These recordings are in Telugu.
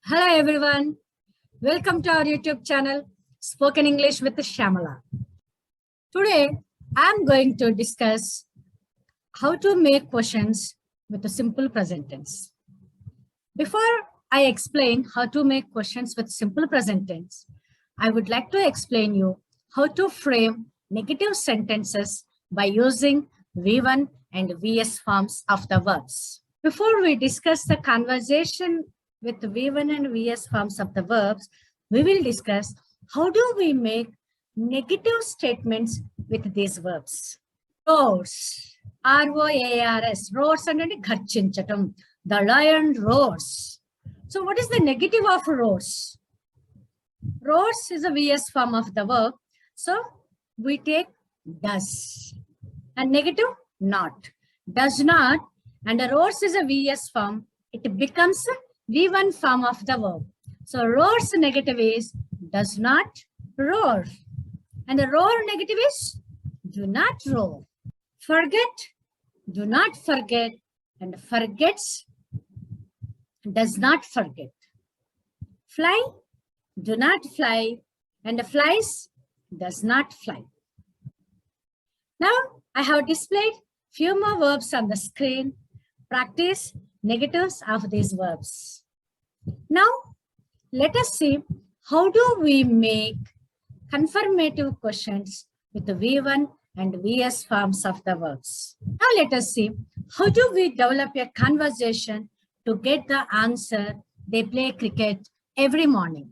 Hello everyone, welcome to our YouTube channel Spoken English with Syamala. Today I am going to discuss how to make questions with a simple present tense. Before I explain how to make questions with simple present tense, I would like to explain you how to frame negative sentences by using V1 and VS forms of the verbs. Before we discuss the conversation with V1 and VS forms of the verbs, we will discuss how do we make negative statements with these verbs. Roars, R-O-A-R-S, roars and gharchinchatam. The lion roars. So what is the negative of roars? Roars is a VS form of the verb. So we take does. And negative, not. Does not. And the roars is a VS form. It becomes a V1 form of the verb. So roars negative is does not roar. And the roar negative is do not roar. Forget, do not forget. And forgets, does not forget. Fly, do not fly. And flies, does not fly. Now I have displayed few more verbs on the screen. Practice negatives of these verbs. Now let us see how do we make confirmative questions with the V1 and VS forms of the verbs. Now let us see how do we develop a conversation to get the answer. They play cricket every morning.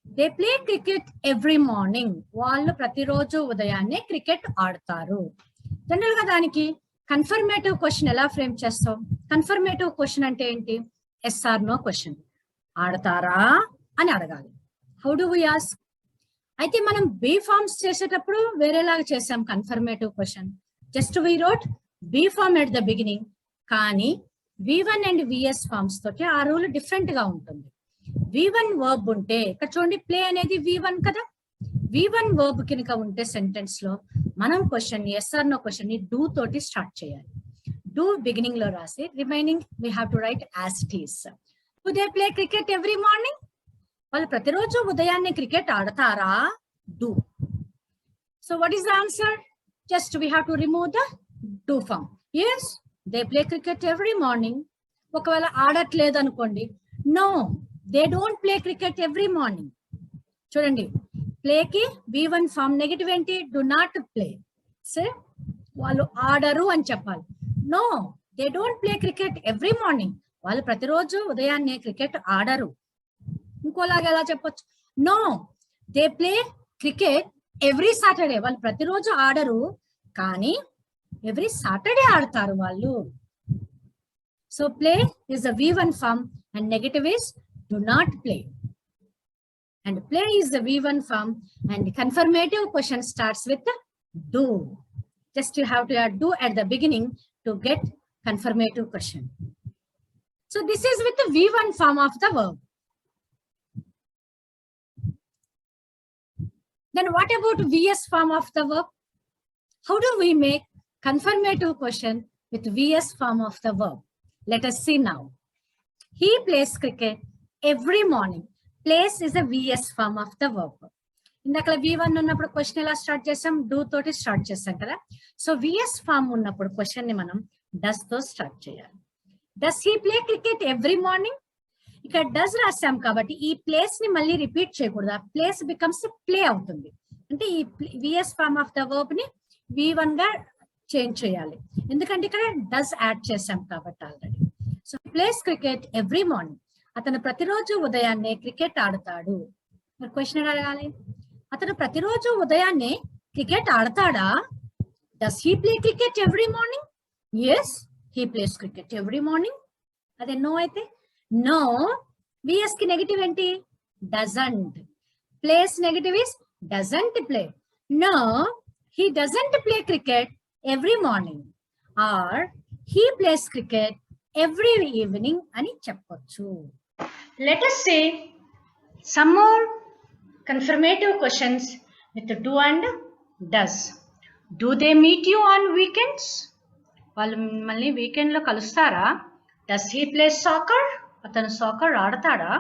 They play cricket every morning. వాళ్ళు ప్రతిరోజు ఉదయాన్నే క్రికెట్ ఆడతారు. జనరల్ గా దానికి కన్ఫర్మేటివ్ క్వశ్చన్ ఎలా ఫ్రేమ్ చేస్తాం? కన్ఫర్మేటివ్ క్వశ్చన్ అంటే ఏంటి? Yes or no question. ఆడతారా అని అడగాలి. How do we ask? అయితే మనం బి ఫార్మ్స్ చేసేటప్పుడు వేరేలాగా చేసాం confirmative question. Just we wrote be form at the beginning. కానీ V1 అండ్ విఎస్ ఫార్మ్స్ తోటి ఆ రూల్ డిఫరెంట్ గా ఉంటుంది. V1 వర్బ్ ఉంటే ఇక్కడ చూడండి, ప్లే అనేది V1 కదా. V1 వర్బ్ కనుక ఉంటే సెంటెన్స్ లో మనం question yes or no question ని డూ తోటి స్టార్ట్ చేయాలి. డూ బిగినింగ్ లో రాసి remaining we have to write as it is. Do they play cricket every morning? వాళ్ళు ప్రతిరోజు ఉదయాన్నే క్రికెట్ ఆడతారా? Do. So what is the answer? Just we have to remove the do form. Yes, they play cricket every morning. ఒకవేళ ఆడట్లేదు అనుకోండి, no they don't play cricket every morning. చూడండి, ప్లేకి V1 ఫార్మ్ నెగటివ్ ఏంటి? Do not play. సో వాళ్ళు ఆడరు అని చెప్పాలి. No they don't play cricket every morning. వాళ్ళు ప్రతిరోజు ఉదయాన్నే క్రికెట్ ఆడరు. ఇంకోలాగా ఎలా చెప్పొచ్చు? No they play cricket every Saturday. వాళ్ళు ప్రతిరోజు ఆడరు, కానీ ఎవ్రీ సాటర్డే ఆడతారు వాళ్ళు. So play is a V1 form and negative is do not play. And play is the V1 form and the confirmative question starts with do. Just you have to add do at the beginning to get confirmative question. So this is with the V1 form of the verb. Then what about VS form of the verb? How do we make confirmative question with VS form of the verb? Let us see now. He plays cricket every morning. Plays is a VS form of the verb. ఇందాక V1 ఉన్నప్పుడు క్వశ్చన్ ఎలా స్టార్ట్ చేసాం? డూ తోటి స్టార్ట్ చేసాం కదా. సో VS ఫార్మ్ ఉన్నప్పుడు క్వశ్చన్ ని మనం డస్ తో స్టార్ట్ చేయాలి. Does he play cricket every morning? ఇక్కడ డస్ రాసాం కాబట్టి ఈ ప్లేస్ ని మళ్ళీ రిపీట్ చేయకూడదు. ఆ ప్లేస్ బికమ్స్ ప్లే అవుతుంది. అంటే ఈ VS form of the verb ని V1 గా చేంజ్ చేయాలి. ఎందుకంటే ఇక్కడ డస్ యాడ్ చేసాం కాబట్టి already. So place cricket every morning. అతను ప్రతిరోజు ఉదయాన్నే క్రికెట్ ఆడతాడు. మరి క్వశ్చన్ అడగాలి, అతను ప్రతిరోజు ఉదయాన్నే క్రికెట్ ఆడతాడా? Does he play cricket every morning? Yes, he plays cricket every morning. అదే నో అయితే నో. విఎస్ కి నెగటివ్ ఏంటి? Doesn't. Plays negative is doesn't play. No, he doesn't play cricket every morning, or he plays cricket every evening అని చెప్పొచ్చు. Let us say some more confirmative questions with do and does. Do they meet you on weekends? వాళ్ళు మిమ్మల్ని వీకెండ్ లో కలుస్తారా? Does he play soccer? అతను సాకర్ ఆడతాడా?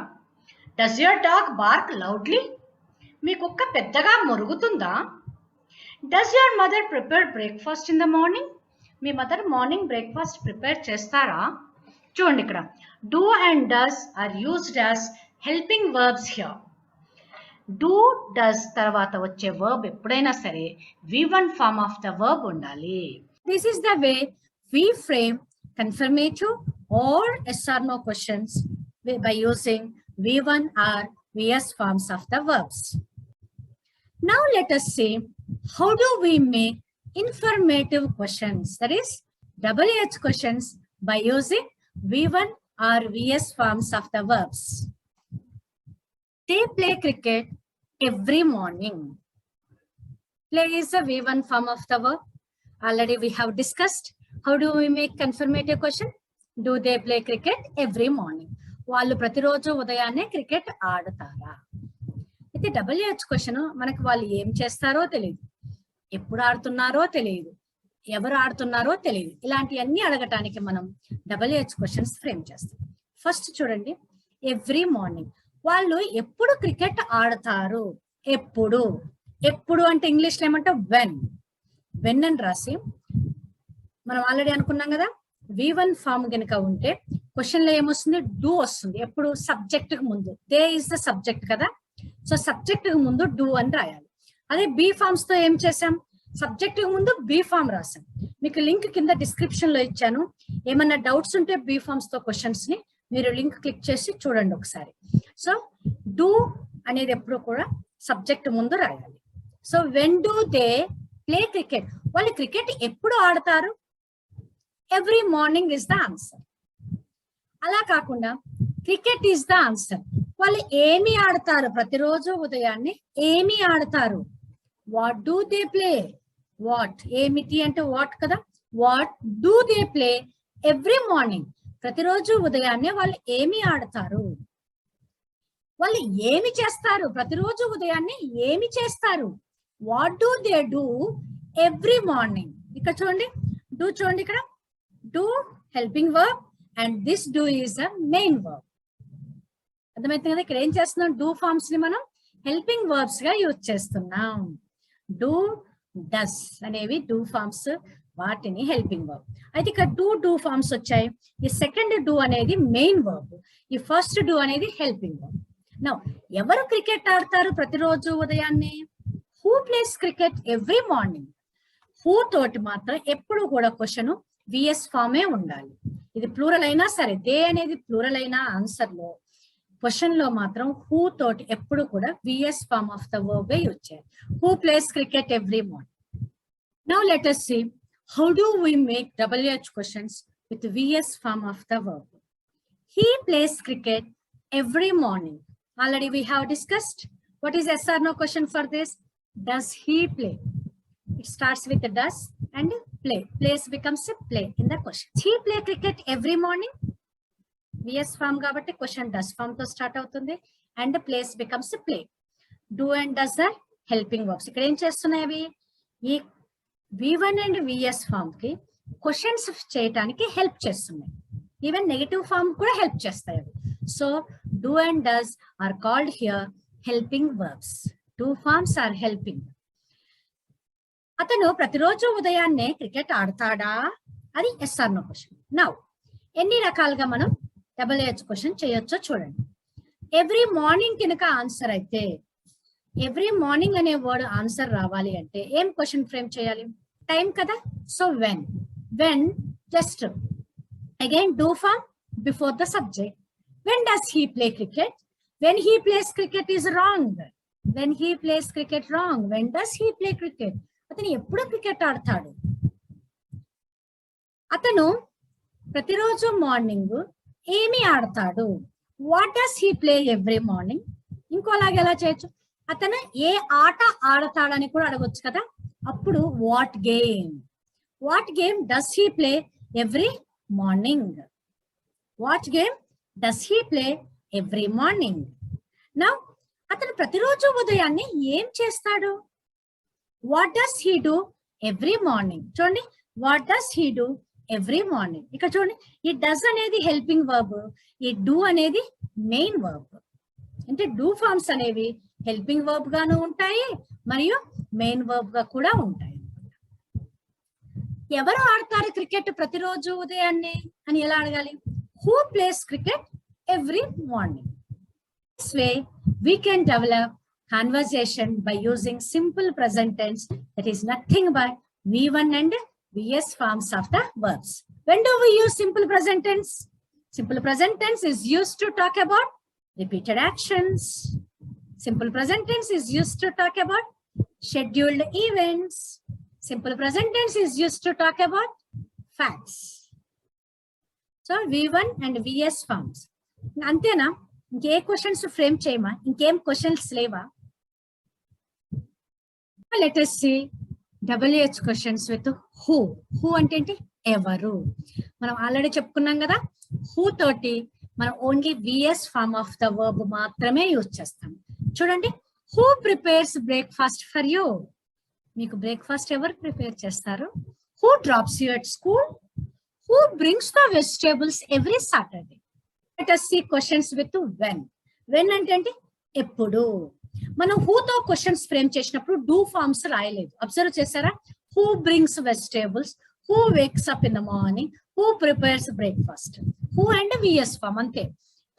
Does your dog bark loudly? మీ కుక్క పెద్దగా మొరుగుతుందా? Does your mother prepare breakfast in the morning? మీ మదర్ మార్నింగ్ బ్రేక్ఫాస్ట్ ప్రిపేర్ చేస్తారా? చూడండి ఇక్కడ do and does are used as helping verbs here. Do, does తర్వాత వచ్చే verb ఎప్పుడైనా సరే V1 form of the verb ఉండాలి. This is the way we frame confirmative or yes or no questions by using V1 or VS forms of the verbs. Now let us see how do we make informative questions, that is WH questions, by using V1 or VS forms of the verbs. They play cricket every morning. Play is a V1 form of the verb. Already we have discussed. How do we make confirmative question? Do they play cricket every morning? వాళ్ళు ప్రతిరోజు ఉదయాన్నే క్రికెట్ ఆడతారా? అయితే WH క్వశ్చన్ మనకు వాళ్ళు ఏం చేస్తారో తెలియదు, ఎప్పుడు ఆడుతున్నారో తెలియదు, ఎవరు ఆడుతున్నారో తెలియదు. ఇలాంటివన్నీ అడగటానికి మనం WH క్వశ్చన్స్ ఫ్రేమ్ చేస్తాం. ఫస్ట్ చూడండి, ఎవ్రీ మార్నింగ్. వాళ్ళు ఎప్పుడు క్రికెట్ ఆడతారు? ఎప్పుడు. ఎప్పుడు అంటే ఇంగ్లీష్లో ఏమంటే వెన్. వెన్ అని రాసి మనం ఆల్రెడీ అనుకున్నాం కదా, V1 ఫామ్ కనుక ఉంటే క్వశ్చన్ లో ఏమొస్తుంది? డూ వస్తుంది. ఎప్పుడు? సబ్జెక్ట్ కు ముందు. దే ఇస్ ద సబ్జెక్ట్ కదా, సో సబ్జెక్ట్ కు ముందు డూ అని రాయాలి. అదే బి ఫార్మ్స్ తో ఏం చేసాం? సబ్జెక్ట్ కు ముందు బి ఫామ్ రాసాం. మీకు లింక్ కింద డిస్క్రిప్షన్ లో ఇచ్చాను. ఏమన్నా డౌట్స్ ఉంటే బి ఫార్మ్స్ తో క్వశ్చన్స్ ని మీరు లింక్ క్లిక్ చేసి చూడండి ఒకసారి. సో డూ అనేది ఎప్పుడు కూడా సబ్జెక్ట్ ముందు రాయాలి. So when do they play cricket? వాళ్ళు క్రికెట్ ఎప్పుడు ఆడతారు? Every morning is the answer. అలా కాకుండా క్రికెట్ ఈస్ ద ఆన్సర్. వాళ్ళు ఏమి ఆడతారు? ప్రతిరోజు ఉదయాన్నే ఏమి ఆడతారు? What do they play? What ఏమిటి అంటే వాట్ కదా, what do they play every morning? ప్రతిరోజు ఉదయాన్నే వాళ్ళు ఏమి ఆడతారు? వాళ్ళు ఏమి చేస్తారు? ప్రతిరోజు ఉదయాన్నే ఏమి చేస్తారు? What do they do every morning? ఇక్కడ చూడండి, డూ చూడండి, ఇక్కడ do helping verb and this do is a main verb. అర్థమవుతుంది కదా? ఇక్కడ ఏం చేస్తున్నాం? డూ ఫార్మ్స్ ని మనం హెల్పింగ్ వర్బ్స్ గా యూజ్ చేస్తున్నాం. డూ, డస్ అనేవి డూ ఫార్మ్స్, వాటిని హెల్పింగ్ వర్బ్. అయితే ఇక్కడ డూ ఫార్మ్స్ వచ్చాయి. ఈ సెకండ్ డూ అనేది మెయిన్ వర్బ్, ఈ ఫస్ట్ డూ అనేది హెల్పింగ్ వర్బ్. నౌ ఎవరు క్రికెట్ ఆడతారు ప్రతిరోజు ఉదయాన్నే? Who plays cricket every morning? Who తోటి మాత్రం ఎప్పుడు కూడా క్వశ్చన్ విఎస్ ఫామే ఉండాలి. ఇది ప్లూరల్ అయినా సరే, దే అనేది ప్లూరల్ అయినా ఆన్సర్ లో, క్వశ్చన్ లో మాత్రం హూ తోటి ఎప్పుడు కూడా V S form of the verb use చేయాలి. Who plays cricket every morning. Now let us see how do we make WH questions with VS form of the verb. He plays cricket every morning. Already we have discussed. What is yes or no question for this? Does he play? It starts with the does and play. Plays becomes a play in the question. He play cricket every morning. VS form కాబట్టి question does form తో స్టార్ట్ అవుతుంది and plays becomes a play. Do and does are helping verbs. ఇక్కడ ఏం చేస్తున్నాయి అవి? ఈ V1 అండ్ VS ఫామ్ కి క్వశ్చన్స్ చేయడానికి హెల్ప్ చేస్తున్నాయి. ఈవెన్ నెగటివ్ ఫామ్ కూడా హెల్ప్ చేస్తాయి అవి. So do and does are called here helping verbs. Do forms are helping. అతను ప్రతిరోజు ఉదయాన్నే క్రికెట్ ఆడతాడా? అది yes or no question. Now ఎన్ని రకాలుగా మనం WH క్వశ్చన్ చేయొచ్చో చూడండి. ఎవ్రీ మార్నింగ్ కనుక ఆన్సర్ అయితే, ఎవ్రీ మార్నింగ్ అనే వర్డ్ ఆన్సర్ రావాలి అంటే ఏం క్వశ్చన్ ఫ్రేమ్ చేయాలి? టైం కదా, so when. When just again do form before the subject. When does he play cricket? When he plays cricket is wrong. When he plays cricket wrong. When does he play cricket? అతను ఎప్పుడు క్రికెట్ ఆడతాడు? అతను ప్రతిరోజు మార్నింగ్ ఏమి ఆడతాడు? What does he play every morning? ఇంకోలాగా ఎలా చేయొచ్చు? అతను ఏ ఆట ఆడతాడని కూడా అడగొచ్చు కదా. అప్పుడు what game. What game does he play every morning? What game does he play every morning? Now అతను ప్రతిరోజు ఉదయాన్నే ఏం చేస్తాడు? What does he do every morning? చూడండి, what does he do every morning. ఇక్కడ చూడండి, ఈ డస్ అనేది హెల్పింగ్ వర్బ్, ఈ డూ అనేది మెయిన్ వర్బ్. అంటే డూ ఫార్మ్స్ అనేవి హెల్పింగ్ వర్బ్ గాను ఉంటాయి మరియు మెయిన్ వర్బ్ గా కూడా ఉంటాయి. ఎవరు ఆడతారు క్రికెట్ ప్రతిరోజు ఉదయాన్నే అని ఎలా అడగాలి? Who plays cricket every morning. This way we can develop conversation by using simple present tense, that is nothing but V1 and VS forms of the verbs. When do we use simple present tense? Simple present tense is used to talk about repeated actions. Simple present tense is used to talk about scheduled events. Simple present tense is used to talk about facts. So V1 and VS forms. అంతేనా? ఇంకే క్వశ్చన్స్ ఫ్రేమ్ చేయమా? ఇంకేం క్వశ్చన్స్ లేవా? Let us see WH questions with who. Who అంటే ఏంటి? ఎవరు. మనం ఆల్రెడీ చెప్పుకున్నాం కదా, హూ తోటి మనం only VS form of the verb మాత్రమే యూజ్ చేస్తాం. చూడండి, who prepares breakfast for you? మీకు బ్రేక్ఫాస్ట్ ఎవరు ప్రిపేర్ చేస్తారు? Who drops you at school? Who brings the vegetables every Saturday? Let us see questions with when. When అంటే ఎప్పుడు. మనం హూతో క్వశ్చన్స్ ఫ్రేమ్ చేసినప్పుడు డూ ఫార్మ్స్ రాయలేదు. అబ్జర్వ్ చేశారా? Who brings vegetables, who wakes up in the morning, who prepares breakfast. Who and VS form అంతే.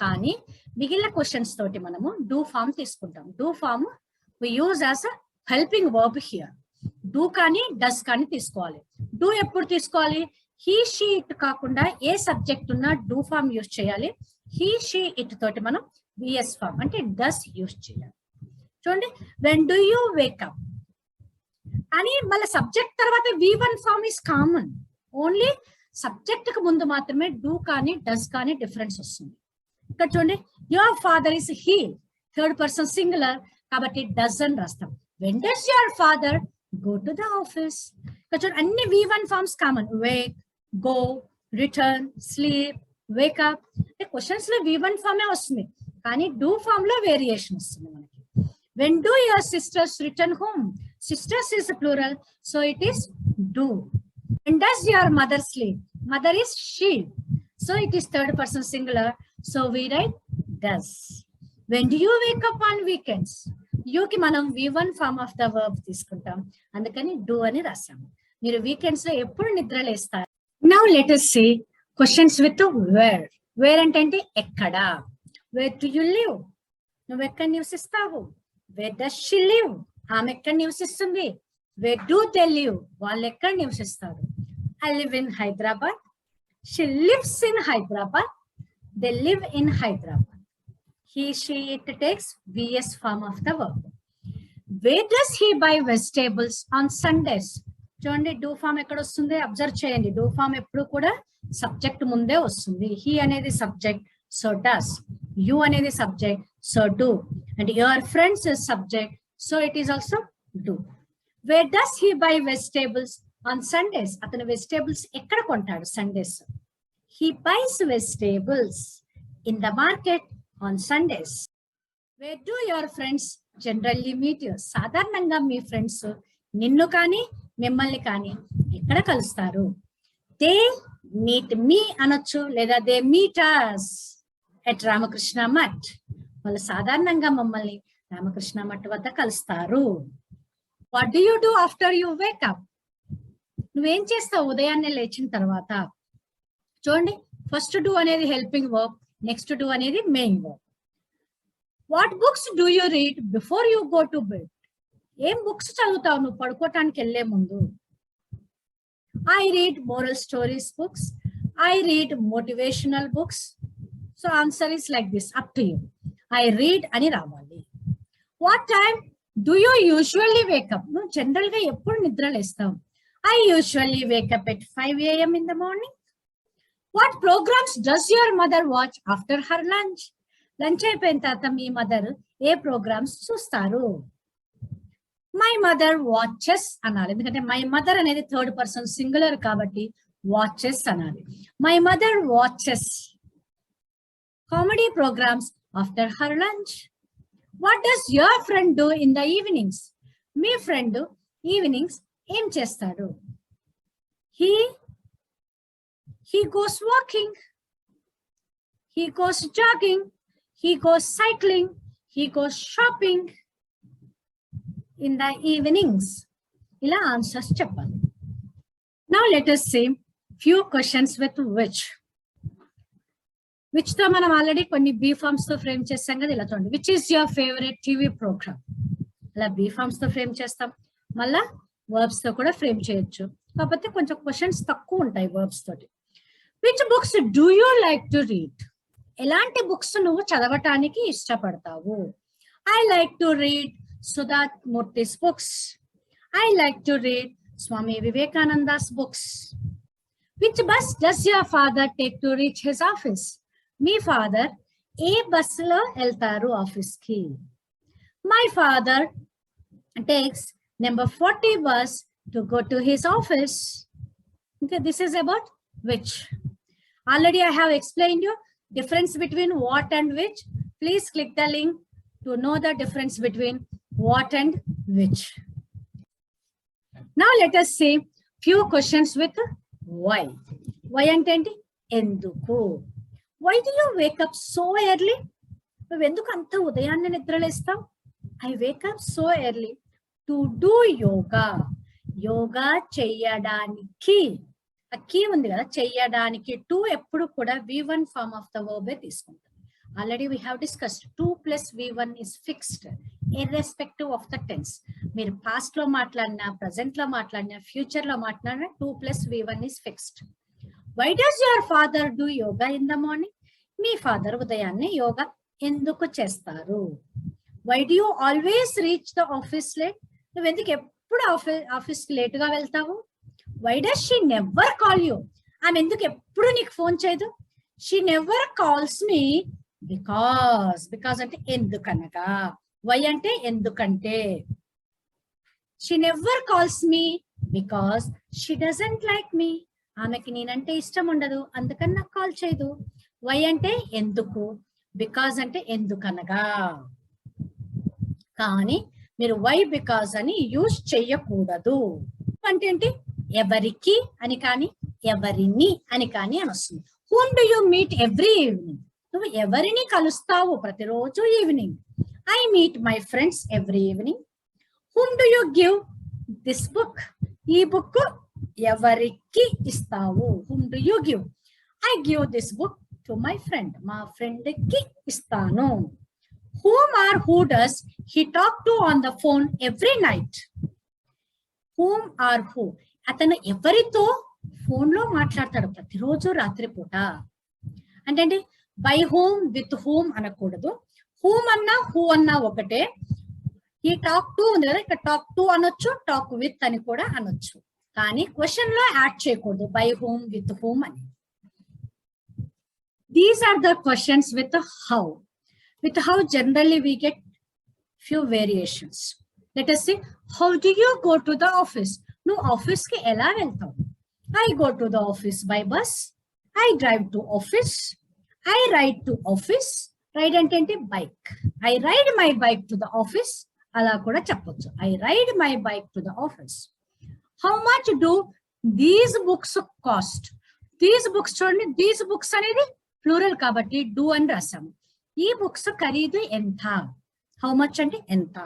కానీ మిగిలిన క్వశ్చన్స్ తోటి మనము డూ ఫార్మ్ తీసుకుంటాం. Do form we use as a helping verb here. Do కానీ డస్ కానీ తీసుకోవాలి. డూ ఎప్పుడు తీసుకోవాలి? హీ షీ ఇట్ కాకుండా ఏ సబ్జెక్ట్ ఉన్నా డూ ఫార్మ్ యూజ్ చేయాలి. హీ షీ ఇట్ తోటి మనం విఎస్ ఫార్మ్ అంటే డస్ యూజ్ చేయాలి. చూడండి, వెన్ డూ యూ వేకప్ అని మళ్ళీ సబ్జెక్ట్ తర్వాత V1 form is common. Only subject కు ముందు మాత్రమే డూ కానీ డస్ కానీ డిఫరెన్స్ వస్తుంది. ఇక్కడ చూడండి, your father is he, third person singular కాబట్టి డస్ అని రాస్తాం. When does your father go to the office? ఇక్కడ చూడండి, అన్ని V1 forms common. Wake, go, return, sleep, wake up. అంటే క్వశ్చన్స్ లో V1 ఫార్మే వస్తుంది, కానీ డూ ఫార్మ్ లో వేరియేషన్ వస్తుంది మనకి. When do your sisters return home? Sisters is a plural, so it is do. When does your mother sleep? Mother is she, so it is third person singular, so we write does. When do you wake up on weekends? You ki manam V1 form of the verb తీసుకుంటాం, అందుకని do అని రాసాము. మీరు వీకెండ్స్ లో ఎప్పుడు నిద్ర లేస్తారు? Now let us see questions with where. Where అంటే ఎక్కడ? Where do you live? నువ్వు ఎక్కడ నివసిస్తావు? Where does she live? ఆమె ఎక్కడ నివసిస్తుంది? Where do they live? వాళ్ళు ఎక్కడ నివసిస్తారు? I live in Hyderabad. She lives in Hyderabad. They live in Hyderabad. He, she, it takes VS form of the verb. Where does he buy vegetables on Sundays? చూడండి, డూ ఫామ్ ఎక్కడ వస్తుంది? అబ్జర్వ్ చేయండి, డూ ఫామ్ ఎప్పుడు కూడా సబ్జెక్ట్ ముందే వస్తుంది. హీ అనేది సబ్జెక్ట్, so does. You అనేది subject, so do. And your friends is subject, so it is also do. Where does he buy vegetables on Sundays? అతను వెజిటేబుల్స్ ఎక్కడ కొంటాడు Sundays? He buys vegetables in the market on Sundays. Where do your friends generally meet you? సాధారణంగా మీ ఫ్రెండ్స్ నిన్ను కానీ మిమ్మల్ని కానీ ఎక్కడ కలుస్తారు? They meet me అనొచ్చు, లేదా they meet us at Ramakrishna Math. వాళ్ళు సాధారణంగా మమ్మల్ని రామకృష్ణ మఠ్ వద్ద కలుస్తారు. What do you do after you wake up? నువ్వేం చేస్తావు ఉదయాన్నే లేచిన తర్వాత? చూడండి, ఫస్ట్ డూ అనేది హెల్పింగ్ వర్బ్, నెక్స్ట్ డూ అనేది main verb. What books do you read before you go to bed? ఏం బుక్స్ చదువుతావు నువ్వు పడుకోవటానికి వెళ్లే ముందు? I read moral stories books, I read motivational books. So answer is like this, up to you. I read అని రావాలి. What time do you usually wake up? నువ్వు జనరల్ గా ఎప్పుడు నిద్ర లేస్తావు? I usually wake up at 5 AM in the morning. What programs does your mother watch after her lunch? Lunch అయిపోయిన తర్వాత మీ మదర్ ఏ ప్రోగ్రామ్స్ చూస్తారు? మై మదర్ వాచెస్ అనాలి, ఎందుకంటే మై మదర్ అనేది థర్డ్ పర్సన్ సింగులర్ కాబట్టి వాచెస్ అనాలి. My mother watches comedy programs after her lunch. What does your friend do in the evenings? Me friend evenings ఏం చేస్తాడు? He goes walking, he goes jogging, he goes cycling, he goes shopping in the evenings. ఇలా ఆన్సర్స్ చెప్పాలి. Now let us see few questions with which. Which తో మనం ఆల్రెడీ కొన్ని బీ ఫార్మ్స్ తో ఫ్రేమ్ చేస్తాం కదా. ఇలా చూడండి, which is your favourite TV programme. అలా బీ ఫార్మ్స్ తో ఫ్రేమ్ చేస్తాం. మళ్ళా వర్బ్స్ తో కూడా ఫ్రేమ్ చేయొచ్చు. కాకపోతే కొంచెం క్వశ్చన్స్ తక్కువ ఉంటాయి వర్బ్స్ తోటి. Which books do you like to read. ఎలాంటి బుక్స్ నువ్వు చదవటానికి ఇష్టపడతావు. I like to read Sudha Murthy's books. I like to read Swami Vivekananda's books. Which bus does your father take to reach his office. మీ ఫాదర్ ఏ బస్సులో వెళ్తారు ఆఫీస్ కి. My father takes number 40 bus to go to his office. Okay, this is about which. Already I have explained you difference between what and which. Please click the link to know the difference between what and which. Now let us see few questions with why. Why ante enduku. Why do you wake up so early? నువ్వు ఎందుకు అంత ఉదయాన్నే నిద్రలేస్తావు. I wake up so early to do yoga. Yoga చెయ్యడానికి. ఆ కీ ఉంది కదా, చెయ్యడానికి. టు ఎప్పుడు కూడా V1 form of the verb తీసుకుంటాం. Already we have discussed 2 + V1 is fixed irrespective of the tense. మీరు పాస్ట్ లో మాట్లాడినా, ప్రజెంట్ లో మాట్లాడినా, ఫ్యూచర్ లో మాట్లాడినా 2 + V1 is fixed. Why does your father do yoga in the morning. మీ ఫాదర్ ఉదయాన్నే యోగా ఎందుకు చేస్తారు. Why do you always reach the office late. నువ్వు ఎందుకు ఎప్పుడు ఆఫీస్ కి లేట్ గా వెళ్తావు. Why does she never call you. ఆమె ఎందుకు ఎప్పుడు నీకు ఫోన్ చేయదు. She never calls me because అంటే ఎందుకనగా. వై అంటే ఎందుకంటే. She never calls me because she doesn't like me. ఆమెకి నేనంటే ఇష్టం ఉండదు, అందుకని నాకు కాల్ చేయదు. వై అంటే ఎందుకు, బికాస్ అంటే ఎందుకనగా. కానీ మీరు వై బికాస్ అని యూజ్ చెయ్యకూడదు. అంటే ఏంటి, ఎవరికి అని కానీ ఎవరిని అని కానీ అని వస్తుంది. Whom do you meet every evening. నువ్వు ఎవరిని కలుస్తావు ప్రతిరోజు evening. I meet my friends every evening. Whom do you give this book. ఈ బుక్ ఎవరికి ఇస్తావు. Whom do you give. I give this book to my friend. మా ఫ్రెండ్ కి ఇస్తాను. Whom or who does he talk to on the phone every night? Whom or who. అతను ఎవరితో ఫోన్ లో మాట్లాడతాడు ప్రతిరోజు రాత్రిపూట. అంటే బై హోమ్ విత్ హోమ్ అనకూడదు. హూమ్ అన్నా హూ అన్నా ఒకటే. ఈ టాక్ టు ఉంది కదా, ఇక్కడ టాక్ టు అనొచ్చు, టాక్ విత్ అని కూడా అనొచ్చు. కానీ క్వశ్చన్ లో యాడ్ చేయకూడదు బై హోమ్ విత్ హోమ్ అని. These are the questions with how. With how generally we get few variations. Let us see, how do you go to the office? No office ki ela veltavu. I go to the office by bus. I drive to office. I ride to office. Ride ante bike. I ride my bike to the office. Ala kuda cheppochu. I ride my bike to the office. How much do these books cost? These books chudandi, these books anedi plural kabatti do అని రాసాము. ఈ బుక్స్ ఖరీదు ఎంత. హౌ మచ్ అంటే ఎంత.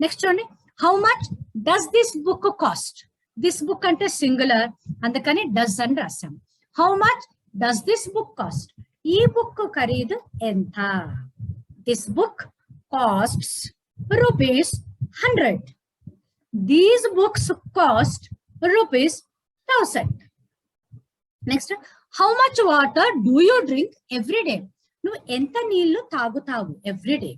నెక్స్ట్ చూడండి, how much does this book cost. This book అంటే సింగులర్, అందుకని డస్ అని రాసాం. How much does this book cost. ఈ బుక్ ఖరీదు ఎంత. This book costs ₹100. These books cost ₹1000. Next, how much water do you drink every day. నువ్వు ఎంత నీళ్లు తాగుతావు ఎవ్రీడే.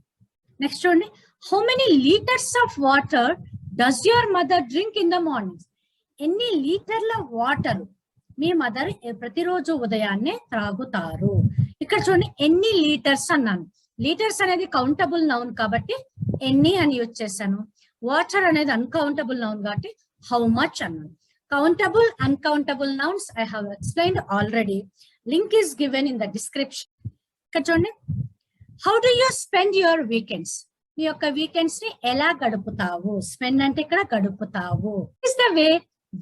నెక్స్ట్ చూడండి, how many litres of water does your mother drink in the morning. ఎన్ని లీటర్ల వాటర్ మీ మదర్ ప్రతిరోజు ఉదయాన్నే త్రాగుతారు. ఇక్కడ చూడండి, ఎన్ని లీటర్స్ అన్నాను. లీటర్స్ అనేది కౌంటబుల్ నౌన్ కాబట్టి ఎన్ని అని యూజ్ చేశాను. వాటర్ అనేది అన్కౌంటబుల్ నౌన్ కాబట్టి హౌ మచ్ అన్నాను. Countable uncountable nouns I have explained already. Link is given in the description. ఇక్కడ చూడండి, how do you spend your weekends. మీ యొక్క వీకెండ్స్ ని ఎలా గడుపుతావు. స్పెండ్ అంటే ఇక్కడ గడుపుతావు. Is the way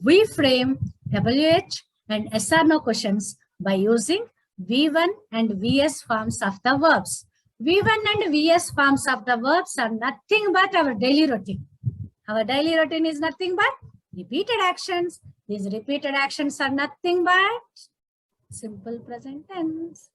we frame WH and SR no questions by using V1 and VS forms of the verbs. V1 and Vs forms of the verbs are nothing but our daily routine. Our daily routine is nothing but repeated actions. These repeated actions are nothing but simple present tense.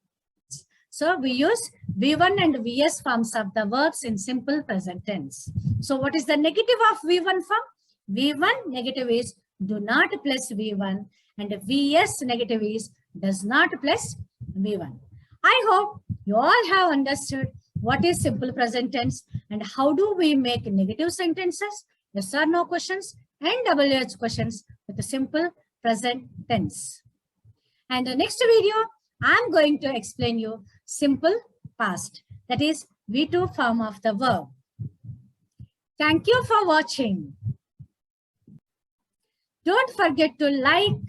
So we use V1 and Vs forms of the verbs in simple present tense. So what is the negative of V1 form? V1 negative is do not plus V1 and Vs negative is does not plus V1. I hope you all have understood what is simple present tense and how do we make negative sentences, yes or no questions and WH questions with a simple present tense. And the next video, I'm going to explain you simple past, that is V2 form of the verb. Thank you for watching. Don't forget to like,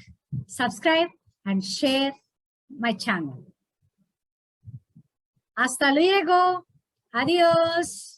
subscribe, and share my channel. Hasta luego. Adios.